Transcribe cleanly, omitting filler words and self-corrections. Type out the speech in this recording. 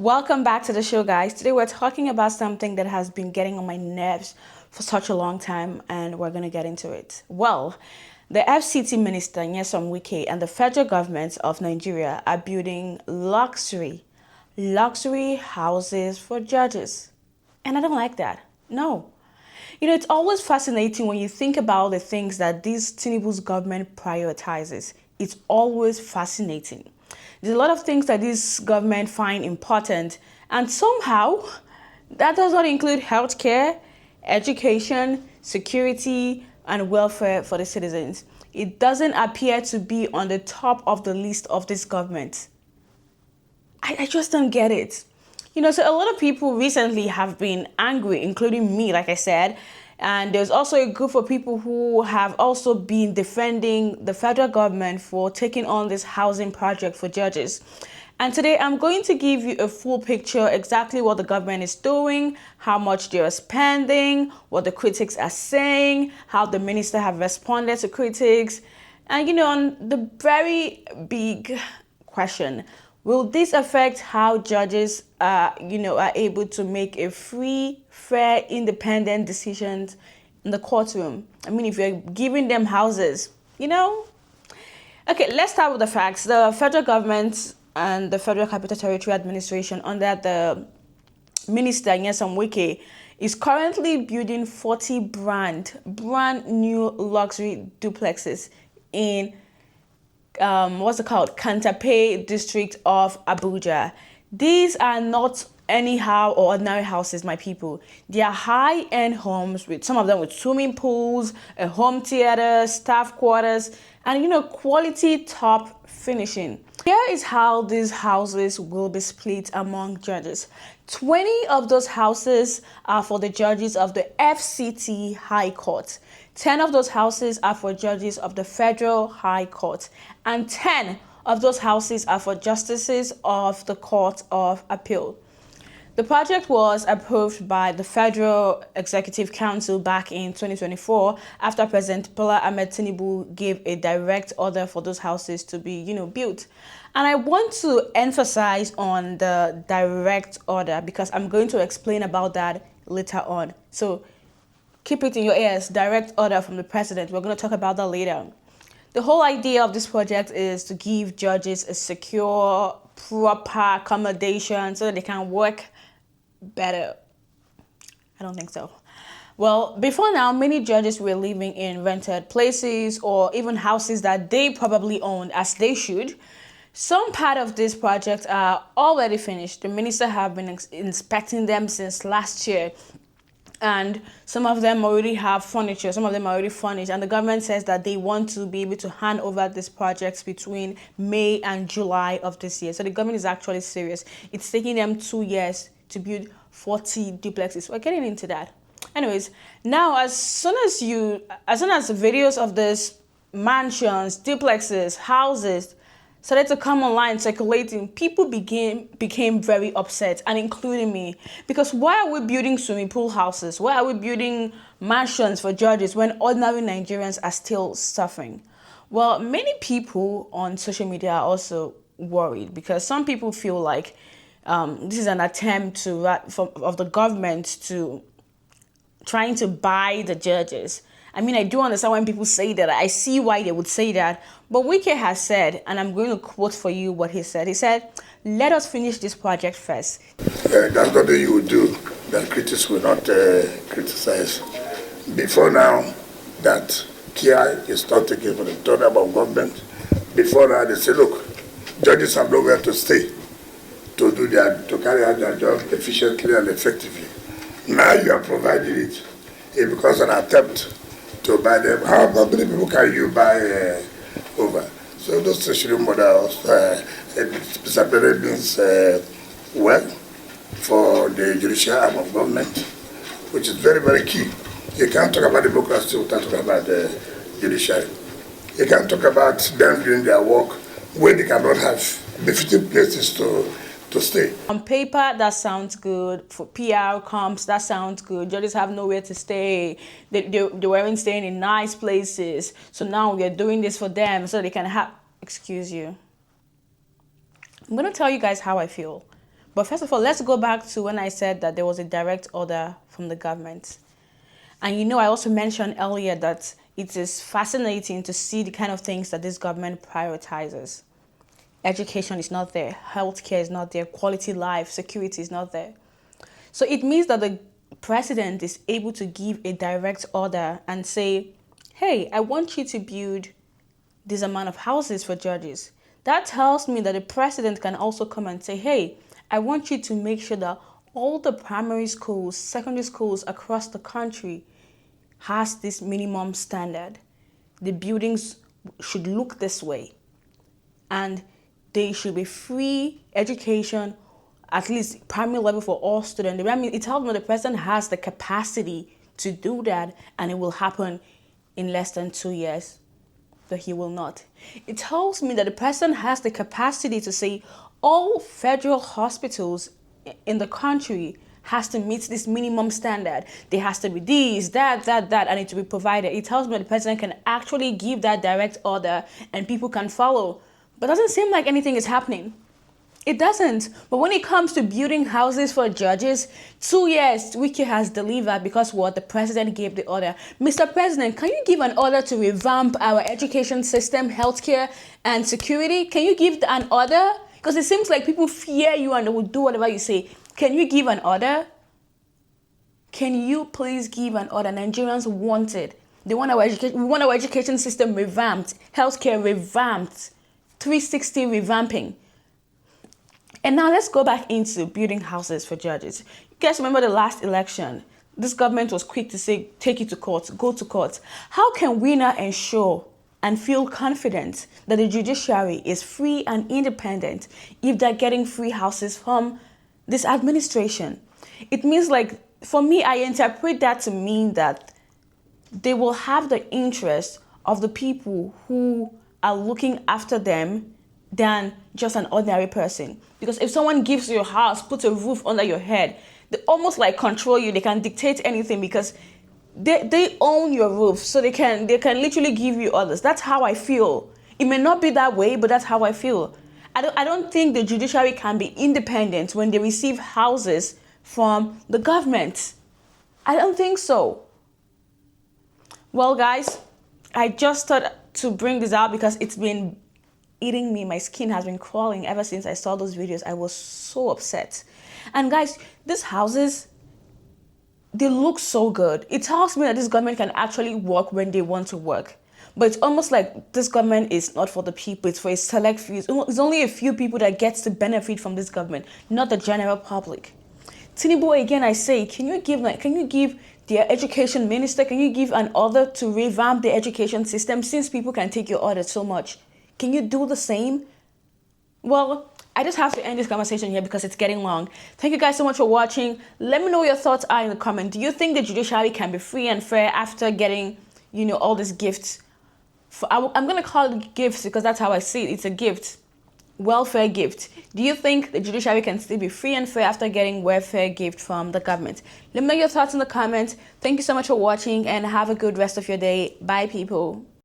Welcome back to the show, guys. Today we're talking about something that has been getting on my nerves for such a long time, and we're going to get into it. Well, the FCT minister, Wike, and the federal government of Nigeria are building luxury houses for judges. And I don't like that. No. It's always fascinating when you think about the things that this Tinubu's government prioritizes. It's always fascinating. There's a lot of things that this government find important, and somehow that does not include healthcare, education, security, and welfare for the citizens. It doesn't appear to be on the top of the list of this government. I just don't get it. So a lot of people recently have been angry, including me, like I said. And there's also a group of people who have also been defending the federal government for taking on this housing project for judges. And today I'm going to give you a full picture, exactly what the government is doing, how much they are spending, what the critics are saying, how the minister have responded to critics. And, on the very big question, will this affect how judges are able to make a free, fair, independent decisions in the courtroom? I mean, if you're giving them houses, Okay, let's start with the facts. The federal government and the Federal Capital Territory Administration under the minister, Wike, is currently building 40 brand new luxury duplexes in Kantape district of Abuja. These are not anyhow or ordinary houses, my people. They are high-end homes, with some of them with swimming pools, a home theater, staff quarters, and quality top finishing. Here is how these houses will be split among judges. 20 of those houses are for the judges of the FCT High Court. 10 of those houses are for judges of the Federal High Court. And 10 of those houses are for justices of the Court of Appeal. The project was approved by the Federal Executive Council back in 2024 after President Bola Ahmed Tinubu gave a direct order for those houses to be, built. And I want to emphasize on the direct order because I'm going to explain about that later on. So keep it in your ears, direct order from the president. We're going to talk about that later. The whole idea of this project is to give judges a secure, proper accommodation so that they can work better. I don't think so. Well, before now, many judges were living in rented places or even houses that they probably owned, as they should. Some part of this project are already finished. The minister have been inspecting them since last year. And some of them already have furniture, some of them are already furnished. And the government says that they want to be able to hand over these projects between May and July of this year. So the government is actually serious. It's taking them 2 years to build 40 duplexes. We're getting into that. Anyways, now as soon as the videos of these mansions, duplexes, houses started to come online circulating, people became very upset, and including me. Because why are we building swimming pool houses? Why are we building mansions for judges when ordinary Nigerians are still suffering? Well, many people on social media are also worried because some people feel like this is an attempt of the government to trying to buy the judges. I mean, I do understand when people say that. I see why they would say that. But Wike has said, and I'm going to quote for you what he said. He said, "Let us finish this project first." That's what you would do, that critics will not criticize. Before now, that care is not taken for the total of government. Before now, they say, look, judges have nowhere to stay to carry out their job efficiently and effectively. Now you are providing it. It becomes an attempt to buy them. How many people can you buy over? So those tertiary models, separate means well for the judicial arm of government, which is very, very key. You can't talk about democracy without talking about the judiciary. You can't talk about them doing their work when they cannot have befitting places to stay. On paper, that sounds good. For PR comps, that sounds good. Judges have nowhere to stay. They weren't staying in nice places. So now we are doing this for them so they can have... Excuse you. I'm going to tell you guys how I feel. But first of all, let's go back to when I said that there was a direct order from the government. And I also mentioned earlier that it is fascinating to see the kind of things that this government prioritizes. Education is not there, healthcare is not there, quality life, security is not there. So it means that the president is able to give a direct order and say, hey, I want you to build this amount of houses for judges. That tells me that the president can also come and say, hey, I want you to make sure that all the primary schools, secondary schools across the country has this minimum standard. The buildings should look this way. And there should be free education, at least primary level for all students. I mean, it tells me the president has the capacity to do that, and it will happen in less than 2 years. But he will not. It tells me that the president has the capacity to say all federal hospitals in the country has to meet this minimum standard. There has to be this, that, and it to be provided. It tells me that the president can actually give that direct order and people can follow. But it doesn't seem like anything is happening. It doesn't. But when it comes to building houses for judges, 2 years, Wike has delivered because what? The president gave the order. Mr. President, can you give an order to revamp our education system, healthcare, and security? Can you give an order? Because it seems like people fear you and they will do whatever you say. Can you give an order? Can you please give an order? Nigerians want it. They want our education. We want our education system revamped, healthcare revamped, 360 revamping. And now let's go back into building houses for judges. You guys remember the last election? This government was quick to say, take it to court, go to court. How can we now ensure and feel confident that the judiciary is free and independent if they're getting free houses from this administration? It means, like, for me, I interpret that to mean that they will have the interest of the people who are looking after them than just an ordinary person. Because if someone gives you a house, puts a roof under your head, they almost like control you. They can dictate anything because they own your roof. So they can literally give you orders. That's how I feel. It may not be that way, but that's how I feel. I don't think the judiciary can be independent when they receive houses from the government. I don't think so. Well, guys, I just thought to bring this out because it's been eating me. My skin has been crawling ever since I saw those videos. I was so upset. And guys, these houses, they look so good. It tells me that this government can actually work when they want to work. But it's almost like this government is not for the people. It's for a select few. It's only a few people that gets to benefit from this government, not the general public. Tinubu, again, I say, can you give the education minister, can you give an order to revamp the education system since people can take your order so much? Can you do the same? Well, I just have to end this conversation here because it's getting long. Thank you guys so much for watching. Let me know what your thoughts are in the comment. Do you think the judiciary can be free and fair after getting, all these gifts? I'm going to call it gifts because that's how I see it. It's a gift. Welfare gift. Do you think the judiciary can still be free and fair after getting welfare gift from the government? Let me know your thoughts in the comments. Thank you so much for watching and have a good rest of your day. Bye, people.